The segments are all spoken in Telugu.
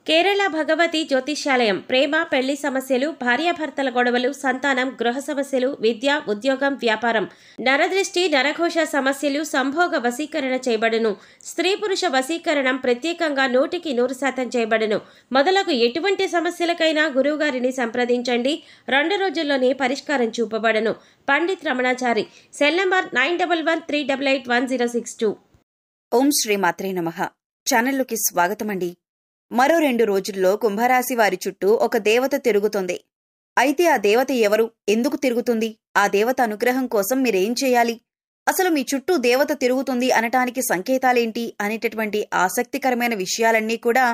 కేరళ భగవతి జ్యోతిష్యాలయం ప్రేమ పెళ్లి సమస్యలు, భార్యాభర్తల గొడవలు, సంతానం, గృహ సమస్యలు, విద్య, ఉద్యోగం, వ్యాపారం, నరదృష్టి, నరఘోష సమస్యలు, సంభోగ వశీకరణ చేయబడును. స్త్రీ పురుష వశీకరణం ప్రత్యేకంగా 100% చేయబడును. మొదలగు ఎటువంటి సమస్యలకైనా గురువుగారిని సంప్రదించండి. 2 రోజుల్లోనే పరిష్కారం చూపబడును. పండిత్ రమణాచారి. Cell number 9113881062. ఓం శ్రీ మాత్రే నమః. ఛానల్లోకి స్వాగతమండి. మరో 2 రోజుల్లో కుంభరాశి వారి చుట్టూ ఒక దేవత తిరుగుతుంది. అయితే ఆ దేవత ఎవరు, ఎందుకు తిరుగుతుంది, ఆ దేవత అనుగ్రహం కోసం మీరేం చేయాలి, అసలు మీ చుట్టూ దేవత తిరుగుతుంది అనటానికి సంకేతాలేంటి అనేటటువంటి ఆసక్తికరమైన విషయాలన్నీ కూడా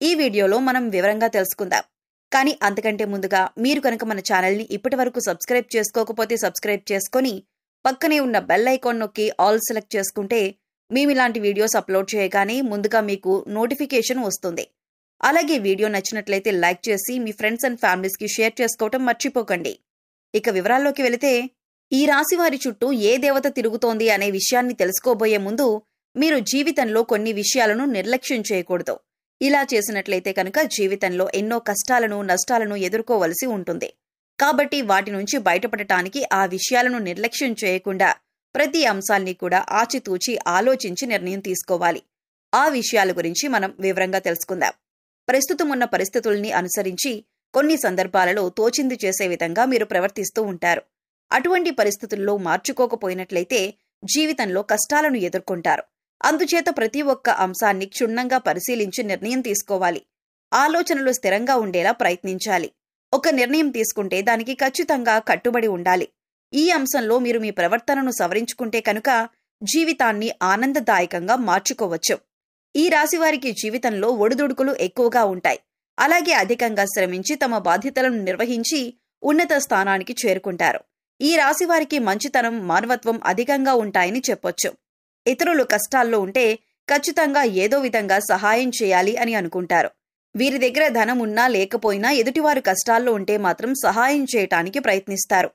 ఈ వీడియోలో మనం వివరంగా తెలుసుకుందాం. కానీ అంతకంటే ముందుగా మీరు కనుక మన ఛానల్ని ఇప్పటివరకు సబ్స్క్రైబ్ చేసుకోకపోతే సబ్స్క్రైబ్ చేసుకొని పక్కనే ఉన్న బెల్ ఐకాన్ నొక్కి ఆల్ సెలెక్ట్ చేసుకుంటే మేము ఇలాంటి వీడియోస్ అప్లోడ్ చేయగానే ముందుగా మీకు నోటిఫికేషన్ వస్తుంది. అలాగే వీడియో నచ్చినట్లయితే లైక్ చేసి మీ ఫ్రెండ్స్ అండ్ ఫ్యామిలీస్కి షేర్ చేసుకోవటం మర్చిపోకండి. ఇక వివరాల్లోకి వెళితే, ఈ రాశి వారి చుట్టూ ఏ దేవత తిరుగుతోంది అనే విషయాన్ని తెలుసుకోబోయే ముందు మీరు జీవితంలో కొన్ని విషయాలను నిర్లక్ష్యం చేయకూడదు. ఇలా చేసినట్లయితే కనుక జీవితంలో ఎన్నో కష్టాలను, నష్టాలను ఎదుర్కోవలసి ఉంటుంది. కాబట్టి వాటి నుంచి బయటపడటానికి ఆ విషయాలను నిర్లక్ష్యం చేయకుండా ప్రతి అంశాల్ని కూడా ఆచితూచి ఆలోచించి నిర్ణయం తీసుకోవాలి. ఆ విషయాల గురించి మనం వివరంగా తెలుసుకుందాం. ప్రస్తుతం ఉన్న పరిస్థితుల్ని అనుసరించి కొన్ని సందర్భాలలో తోచింది చేసే విధంగా మీరు ప్రవర్తిస్తూ ఉంటారు. అటువంటి పరిస్థితుల్లో మార్చుకోకపోయినట్లయితే జీవితంలో కష్టాలను ఎదుర్కొంటారు. అందుచేత ప్రతి ఒక్క అంశాన్ని క్షుణ్ణంగా పరిశీలించి నిర్ణయం తీసుకోవాలి. ఆలోచనలు స్థిరంగా ఉండేలా ప్రయత్నించాలి. ఒక నిర్ణయం తీసుకుంటే దానికి ఖచ్చితంగా కట్టుబడి ఉండాలి. ఈ అంశంలో మీరు మీ ప్రవర్తనను సవరించుకుంటే కనుక జీవితాన్ని ఆనందదాయకంగా మార్చుకోవచ్చు. ఈ రాశివారికి జీవితంలో ఒడిదుడుకులు ఎక్కువగా ఉంటాయి. అలాగే అధికంగా శ్రమించి తమ బాధ్యతలను నిర్వహించి ఉన్నత స్థానానికి చేరుకుంటారు. ఈ రాశివారికి మంచితనం, మానవత్వం అధికంగా ఉంటాయని చెప్పొచ్చు. ఇతరులు కష్టాల్లో ఉంటే ఖచ్చితంగా ఏదో విధంగా సహాయం చేయాలి అని అనుకుంటారు. వీరి దగ్గర ధనం ఉన్నా లేకపోయినా ఎదుటివారు కష్టాల్లో ఉంటే మాత్రం సహాయం చేయటానికి ప్రయత్నిస్తారు.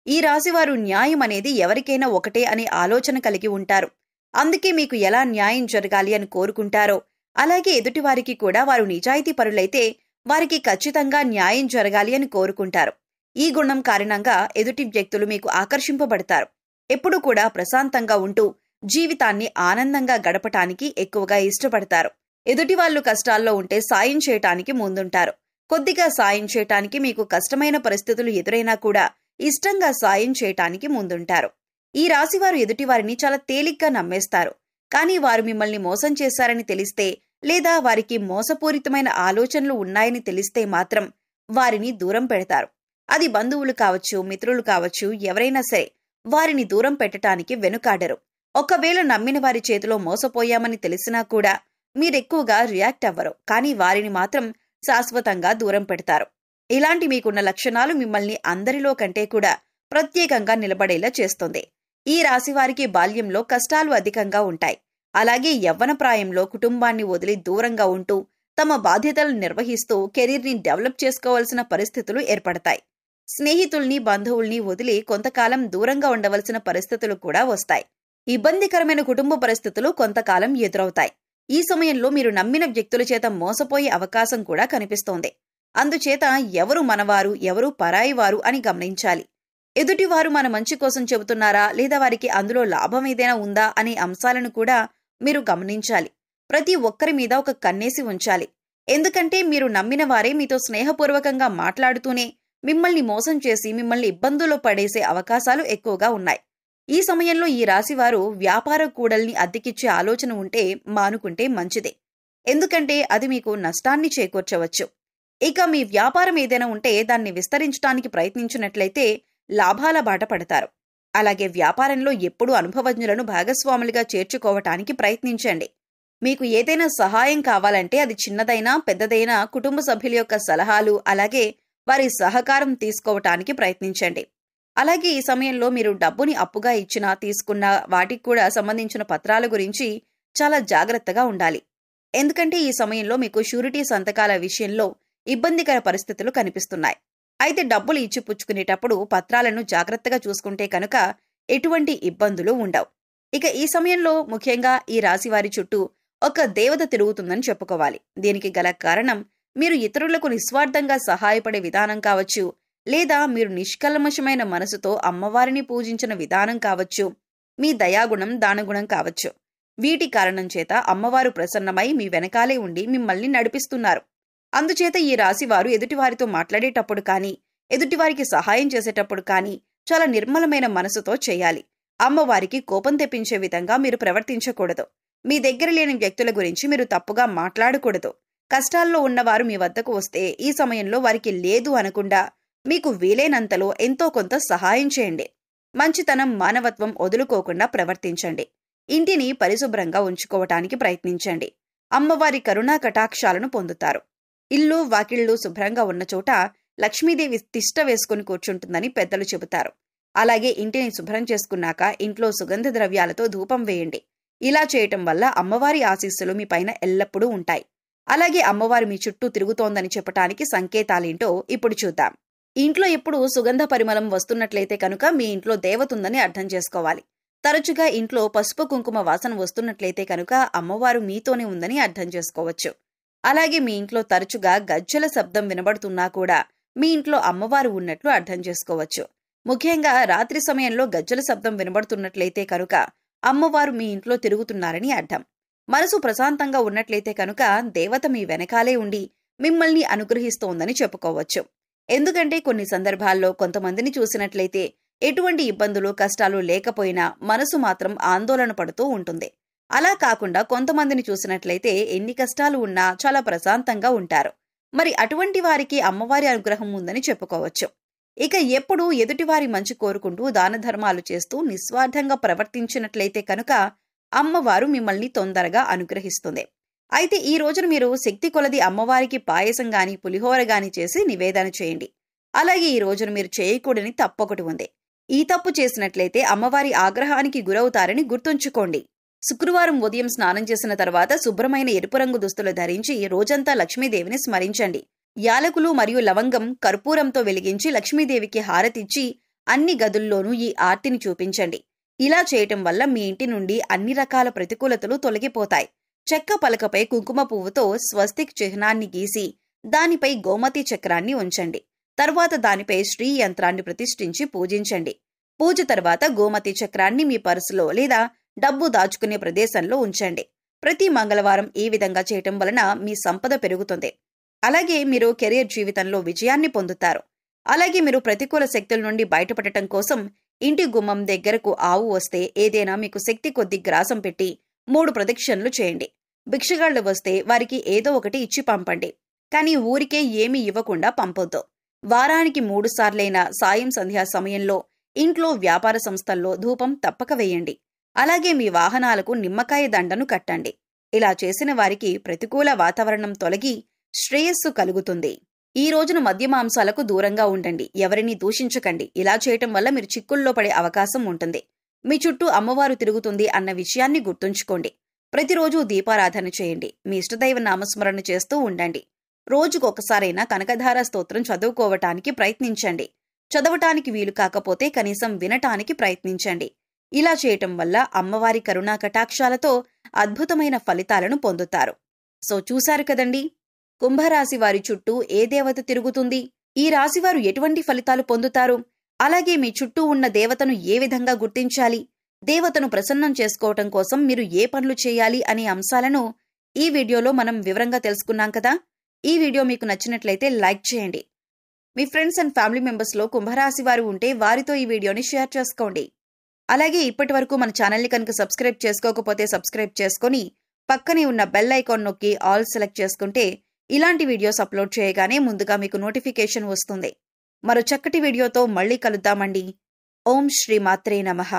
ఈ రాశివారు న్యాయం అనేది ఎవరికైనా ఒకటే అనే ఆలోచన కలిగి ఉంటారు. అందుకే మీకు ఎలా న్యాయం జరగాలి అని కోరుకుంటారో అలాగే ఎదుటివారికి కూడా వారు నిజాయితీ పరులైతే వారికి ఖచ్చితంగా న్యాయం జరగాలి అని కోరుకుంటారు. ఈ గుణం కారణంగా ఎదుటి వ్యక్తులు మీకు ఆకర్షింపబడతారు. ఎప్పుడూ కూడా ప్రశాంతంగా ఉంటూ జీవితాన్ని ఆనందంగా గడపటానికి ఎక్కువగా ఇష్టపడతారు. ఎదుటివాళ్లు కష్టాల్లో ఉంటే సాయం చేయటానికి ముందుంటారు. కొద్దిగా సాయం చేయటానికి మీకు కష్టమైన పరిస్థితులు ఎదురైనా కూడా ఇష్టంగా సాయం చేయటానికి ముందుంటారు. ఈ రాశివారు ఎదుటివారిని చాలా తేలిగ్గా నమ్మేస్తారు. కానీ వారు మిమ్మల్ని మోసం చేశారని తెలిస్తే లేదా వారికి మోసపూరితమైన ఆలోచనలు ఉన్నాయని తెలిస్తే మాత్రం వారిని దూరం పెడతారు. అది బంధువులు కావచ్చు, మిత్రులు కావచ్చు, ఎవరైనా సరే వారిని దూరం పెట్టడానికి వెనుకాడరు. ఒకవేళ నమ్మిన వారి చేతిలో మోసపోయామని తెలిసినా కూడా మీరెక్కువగా రియాక్ట్ అవ్వరు. కానీ వారిని మాత్రం శాశ్వతంగా దూరం పెడతారు. ఇలాంటి మీకున్న లక్షణాలు మిమ్మల్ని అందరిలో కంటే కూడా ప్రత్యేకంగా నిలబడేలా చేస్తుంది. ఈ రాశివారికి బాల్యంలో కష్టాలు అధికంగా ఉంటాయి. అలాగే యవ్వన ప్రాయంలో కుటుంబాన్ని వదిలి దూరంగా ఉంటూ తమ బాధ్యతలను నిర్వహిస్తూ కెరీర్ని డెవలప్ చేసుకోవాల్సిన పరిస్థితులు ఏర్పడతాయి. స్నేహితుల్ని, బంధువుల్ని వదిలి కొంతకాలం దూరంగా ఉండవలసిన పరిస్థితులు కూడా వస్తాయి. ఇబ్బందికరమైన కుటుంబ పరిస్థితులు కొంతకాలం ఎదురవుతాయి. ఈ సమయంలో మీరు నమ్మిన వ్యక్తుల చేత మోసపోయే అవకాశం కూడా కనిపిస్తోంది. అందుచేత ఎవరు మనవారు, ఎవరు పరాయివారు అని గమనించాలి. ఎదుటివారు మన మంచి కోసం చెబుతున్నారా లేదా వారికి అందులో లాభం ఏదైనా ఉందా అనే అంశాలను కూడా మీరు గమనించాలి. ప్రతి ఒక్కరి మీద ఒక కన్నేసి ఉంచాలి. ఎందుకంటే మీరు నమ్మిన వారే మీతో స్నేహపూర్వకంగా మాట్లాడుతూనే మిమ్మల్ని మోసం చేసి మిమ్మల్ని ఇబ్బందుల్లో పడేసే అవకాశాలు ఎక్కువగా ఉన్నాయి. ఈ సమయంలో ఈ రాశివారు వ్యాపార కూడల్ని అద్దెకిచ్చే ఆలోచన ఉంటే మానుకుంటే మంచిదే. ఎందుకంటే అది మీకు నష్టాన్ని చేకూర్చవచ్చు. ఇక మీ వ్యాపారం ఏదైనా ఉంటే దాన్ని విస్తరించడానికి ప్రయత్నించినట్లయితే లాభాల బాట పడతారు. అలాగే వ్యాపారంలో ఎప్పుడూ అనుభవజ్ఞులను భాగస్వాములుగా చేర్చుకోవటానికి ప్రయత్నించండి. మీకు ఏదైనా సహాయం కావాలంటే అది చిన్నదైనా పెద్దదైనా కుటుంబ సభ్యుల యొక్క సలహాలు అలాగే వారి సహకారం తీసుకోవటానికి ప్రయత్నించండి. అలాగే ఈ సమయంలో మీరు డబ్బుని అప్పుగా ఇచ్చినా తీసుకున్న వాటికి కూడా సంబంధించిన పత్రాల గురించి చాలా జాగ్రత్తగా ఉండాలి. ఎందుకంటే ఈ సమయంలో మీకు షూరిటీ సంతకాల విషయంలో ఇబ్బందికర పరిస్థితులు కనిపిస్తున్నాయి. అయితే డబ్బులు ఇచ్చి పుచ్చుకునేటప్పుడు పత్రాలను జాగ్రత్తగా చూసుకుంటే కనుక ఎటువంటి ఇబ్బందులు ఉండవు. ఇక ఈ సమయంలో ముఖ్యంగా ఈ రాశివారి చుట్టూ ఒక దేవత తిరుగుతుందని చెప్పుకోవాలి. దీనికి గల కారణం మీరు ఇతరులకు నిస్వార్థంగా సహాయపడే విధానం కావచ్చు, లేదా మీరు నిష్కల్మషమైన మనసుతో అమ్మవారిని పూజించిన విధానం కావచ్చు, మీ దయాగుణం దానగుణం కావచ్చు. వీటి కారణం చేత అమ్మవారు ప్రసన్నమై మీ వెనకాలే ఉండి మిమ్మల్ని నడిపిస్తున్నారు. అందుచేత ఈ రాశివారు ఎదుటివారితో మాట్లాడేటప్పుడు కానీ, ఎదుటివారికి సహాయం చేసేటప్పుడు కానీ చాలా నిర్మలమైన మనసుతో చేయాలి. అమ్మవారికి కోపం తెప్పించే విధంగా మీరు ప్రవర్తించకూడదు. మీ దగ్గర లేని వ్యక్తుల గురించి మీరు తప్పుగా మాట్లాడకూడదు. కష్టాల్లో ఉన్నవారు మీ వద్దకు వస్తే ఈ సమయంలో వారికి లేదు అనకుండా మీకు వీలైనంతలో ఎంతో కొంత సహాయం చేయండి. మంచితనం, మానవత్వం వదులుకోకుండా ప్రవర్తించండి. ఇంటిని పరిశుభ్రంగా ఉంచుకోవటానికి ప్రయత్నించండి. అమ్మవారి కరుణా కటాక్షాలను పొందుతారు. ఇల్లు వాకిళ్లు శుభ్రంగా ఉన్న చోట లక్ష్మీదేవి తిష్ట వేసుకుని కూర్చుంటుందని పెద్దలు చెబుతారు. అలాగే ఇంటిని శుభ్రం చేసుకున్నాక ఇంట్లో సుగంధ ద్రవ్యాలతో ధూపం వేయండి. ఇలా చేయటం వల్ల అమ్మవారి ఆశీస్సులు మీ పైన ఎల్లప్పుడూ ఉంటాయి. అలాగే అమ్మవారు మీ చుట్టూ తిరుగుతోందని చెప్పటానికి సంకేతాలేంటో ఇప్పుడు చూద్దాం. ఇంట్లో ఎప్పుడు సుగంధ పరిమళం వస్తున్నట్లయితే కనుక మీ ఇంట్లో దేవతుందని అర్థం చేసుకోవాలి. తరచుగా ఇంట్లో పసుపు కుంకుమ వాసన వస్తున్నట్లయితే కనుక అమ్మవారు మీతోనే ఉందని అర్థం చేసుకోవచ్చు. అలాగే మీ ఇంట్లో తరచుగా గజ్జల శబ్దం వినబడుతున్నా కూడా మీ ఇంట్లో అమ్మవారు ఉన్నట్లు అర్థం చేసుకోవచ్చు. ముఖ్యంగా రాత్రి సమయంలో గజ్జల శబ్దం వినబడుతున్నట్లయితే కనుక అమ్మవారు మీ ఇంట్లో తిరుగుతున్నారని అర్థం. మనసు ప్రశాంతంగా ఉన్నట్లయితే కనుక దేవత మీ వెనకాలే ఉండి మిమ్మల్ని అనుగ్రహిస్తోందని చెప్పుకోవచ్చు. ఎందుకంటే కొన్ని సందర్భాల్లో కొంతమందిని చూసినట్లయితే ఎటువంటి ఇబ్బందులు కష్టాలు లేకపోయినా మనసు మాత్రం ఆందోళన పడుతూ ఉంటుంది. అలా కాకుండా కొంతమందిని చూసినట్లయితే ఎన్ని కష్టాలు ఉన్నా చాలా ప్రశాంతంగా ఉంటారు. మరి అటువంటి వారికి అమ్మవారి అనుగ్రహం ఉందని చెప్పుకోవచ్చు. ఇక ఎప్పుడూ ఎదుటివారి మంచి కోరుకుంటూ దాన ధర్మాలు చేస్తూ నిస్వార్థంగా ప్రవర్తించినట్లయితే కనుక అమ్మవారు మిమ్మల్ని తొందరగా అనుగ్రహిస్తుంది. అయితే ఈ రోజున మీరు శక్తి కొలది అమ్మవారికి పాయసం గాని పులిహోర గాని చేసి నివేదన చేయండి. అలాగే ఈ రోజున మీరు చేయకూడని తప్పొకటి ఉంది. ఈ తప్పు చేసినట్లయితే అమ్మవారి ఆగ్రహానికి గురవుతారని గుర్తుంచుకోండి. శుక్రవారం ఉదయం స్నానం చేసిన తర్వాత శుభ్రమైన ఎరుపు రంగు దుస్తులు ధరించి రోజంతా లక్ష్మీదేవిని స్మరించండి. యాలకులు మరియు లవంగం కర్పూరంతో వెలిగించి లక్ష్మీదేవికి హారతిచ్చి అన్ని గదుల్లోనూ ఈ ఆర్తిని చూపించండి. ఇలా చేయటం వల్ల మీ ఇంటి నుండి అన్ని రకాల ప్రతికూలతలు తొలగిపోతాయి. చెక్క పలకపై కుంకుమ పువ్వుతో స్వస్తిక్ చిహ్నాన్ని గీసి దానిపై గోమతి చక్రాన్ని ఉంచండి. తర్వాత దానిపై శ్రీ యంత్రాన్ని ప్రతిష్ఠించి పూజించండి. పూజ తర్వాత గోమతి చక్రాన్ని మీ పర్సులో లేదా డబ్బు దాచుకునే ప్రదేశంలో ఉంచండి. ప్రతి మంగళవారం ఈ విధంగా చేయటం వలన మీ సంపద పెరుగుతుంది. అలాగే మీరు కెరీర్ జీవితంలో విజయాన్ని పొందుతారు. అలాగే మీరు ప్రతికూల శక్తుల నుండి బయటపడటం కోసం ఇంటి గుమ్మం దగ్గరకు ఆవు వస్తే ఏదైనా మీకు శక్తి కొద్ది గ్రాసం పెట్టి 3 ప్రదక్షిణలు చేయండి. భిక్షగాళ్లు వస్తే వారికి ఏదో ఒకటి ఇచ్చి పంపండి. కానీ ఊరికే ఏమీ ఇవ్వకుండా పంపొద్దు. వారానికి 3 సార్లైనా సాయం సంధ్యా సమయంలో ఇంట్లో వ్యాపార సంస్థల్లో ధూపం తప్పక వేయండి. అలాగే మీ వాహనాలకు నిమ్మకాయ దండను కట్టండి. ఇలా చేసిన వారికి ప్రతికూల వాతావరణం తొలగి శ్రేయస్సు కలుగుతుంది. ఈ రోజున మద్య మాంసాలకు దూరంగా ఉండండి. ఎవరిని దూషించకండి. ఇలా చేయటం వల్ల మీరు చిక్కుల్లో పడే అవకాశం ఉంటుంది. మీ చుట్టూ అమ్మవారు తిరుగుతుంది అన్న విషయాన్ని గుర్తుంచుకోండి. ప్రతిరోజు దీపారాధన చేయండి. మీ ఇష్టదైవ నామస్మరణ చేస్తూ ఉండండి. రోజుకొకసారైనా కనకధార స్తోత్రం చదువుకోవటానికి ప్రయత్నించండి. చదవటానికి వీలు కాకపోతే కనీసం వినటానికి ప్రయత్నించండి. ఇలా చేయటం వల్ల అమ్మవారి కరుణా కటాక్షాలతో అద్భుతమైన ఫలితాలను పొందుతారు. సో చూశారు కదండి, కుంభరాశి వారి చుట్టూ ఏ దేవత తిరుగుతుంది, ఈ రాశివారు ఎటువంటి ఫలితాలు పొందుతారు, అలాగే మీ చుట్టూ ఉన్న దేవతను ఏ విధంగా గుర్తించాలి, దేవతను ప్రసన్నం చేసుకోవటం కోసం మీరు ఏ పనులు చేయాలి అనే అంశాలను ఈ వీడియోలో మనం వివరంగా తెలుసుకున్నాం కదా. ఈ వీడియో మీకు నచ్చినట్లయితే లైక్ చేయండి. మీ ఫ్రెండ్స్ అండ్ ఫ్యామిలీ మెంబర్స్లో కుంభరాశి వారు ఉంటే వారితో ఈ వీడియోని షేర్ చేసుకోండి. అలాగే ఇప్పటి వరకు మన ఛానల్ని కనుక సబ్స్క్రైబ్ చేసుకోకపోతే సబ్స్క్రైబ్ చేసుకొని పక్కనే ఉన్న బెల్ ఐకాన్ నొక్కి ఆల్ సెలెక్ట్ చేసుకుంటే ఇలాంటి వీడియోస్ అప్లోడ్ చేయగానే ముందుగా మీకు నోటిఫికేషన్ వస్తుంది. మరో చక్కటి వీడియోతో మళ్ళీ కలుద్దామండి. ఓం శ్రీ మాత్రే నమః.